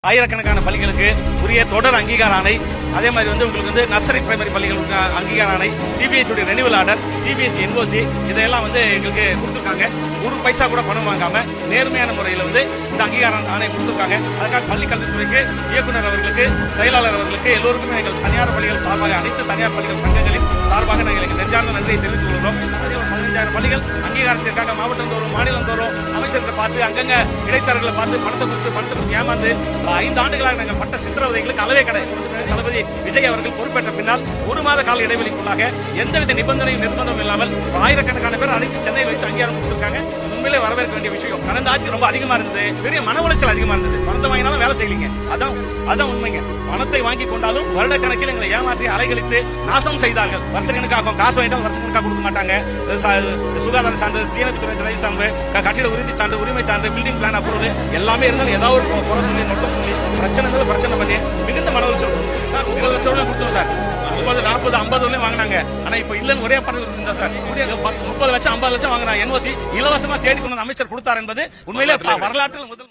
ஆயிரக்கணக்கான பள்ளிகளுக்கு உரிய தொடர் அங்கீகார ஆணை, அதே மாதிரி உங்களுக்கு நர்சரி பிரைமரி பள்ளிகளுக்கு அங்கீகார ஆணை, சிபிஎஸ்சி உடைய ரெனிவல் ஆர்டர், சிபிஎஸ்சி என்ஓசி இதெல்லாம் எங்களுக்கு கொடுத்துருக்காங்க. ஒரு பைசா கூட பணம் வாங்காம நேர்மையான முறையில் இந்த அங்கீகார ஆணை கொடுத்துருக்காங்க. அதுக்காக பள்ளி கல்வித்துறைக்கு, இயக்குநர் அவர்களுக்கு, செயலாளர் அவர்களுக்கு எல்லோருக்குமே எங்கள் தனியார் பள்ளிகள் சார்பாக, அனைத்து தனியார் பள்ளிகள் சங்கங்களின் சார்பாக நாங்கள் எங்கள் நெஞ்சார்ந்த நன்றியை தெரிவித்துக் கொள்கிறோம். அதே ஒரு 15,000 பள்ளிகள் அங்கீகாரத்திற்காக மாவட்டம் தோறும், மாநிலம் தோறும் அமைச்சர்களை பார்த்து, அங்கங்க இடைத்தரகளை பார்த்து பணத்தை கொடுத்து ஏமாந்து 5 ஆண்டுகளாக நாங்கள் பட்ட சித்திரவதைகளுக்கு அளவே கிடையாது. தளபதி விஜய் அவர்கள் பொறுப்பேற்ற பின்னால் 1 மாத கால இடைவெளிக்குள்ளாக எந்தவித நிர்பந்தமும் இல்லாமல் ஆயிரக்கணக்கான பேர் அனைத்து சென்னையில் வைத்து அங்கீகாரம் கொடுத்திருக்காங்க. உண்மையிலே வரவேற்க வேண்டிய விஷயம். கடந்த ஆட்சி ரொம்ப அதிகமா இருந்தது, பெரிய மன உளைச்சல் அதிகமா இருந்தது. பணத்தை வாங்கினாலும் வேலை செய்யலீங்க. அதான் உண்மைங்க. பணத்தை வாங்கி கொண்டாலும் வருடக்கணக்கில் எங்களை ஏமாற்றி அலைகழித்து நாசம் செய்தார்கள். வருஷக்கணக்காக காசு வாங்கிட்டால் வருஷக்கணக்காக கொடுக்க மாட்டாங்க. சுகாதார சான்று, தீயணைப்புத்துறை துறை சான்று, கட்டிட உறுதி சான்று, உரிமை சான்று, பில்டிங் பிளான் அப்ரூவல் எல்லாமே இருந்தாலும் ஏதாவது ஒரு குறை சொல்லி, நொட்டம் சொல்லி, பிரச்சனை பண்ணி மிகுந்த மன உளைச்சல் சார். 20 லட்சம் கொடுத்தோம் சார். 30, 40, 50 வாங்கினாங்க. ஆனா இப்ப இல்லன்னு ஒரே படம் இருந்தா சார். 30 லட்சம் 50 லட்சம் வாங்கினா என்ஓசி இலவசமா தேடி கொண்டு அமைச்சர் கொடுத்தார் என்பது உண்மையிலே வரலாற்றில் முதல்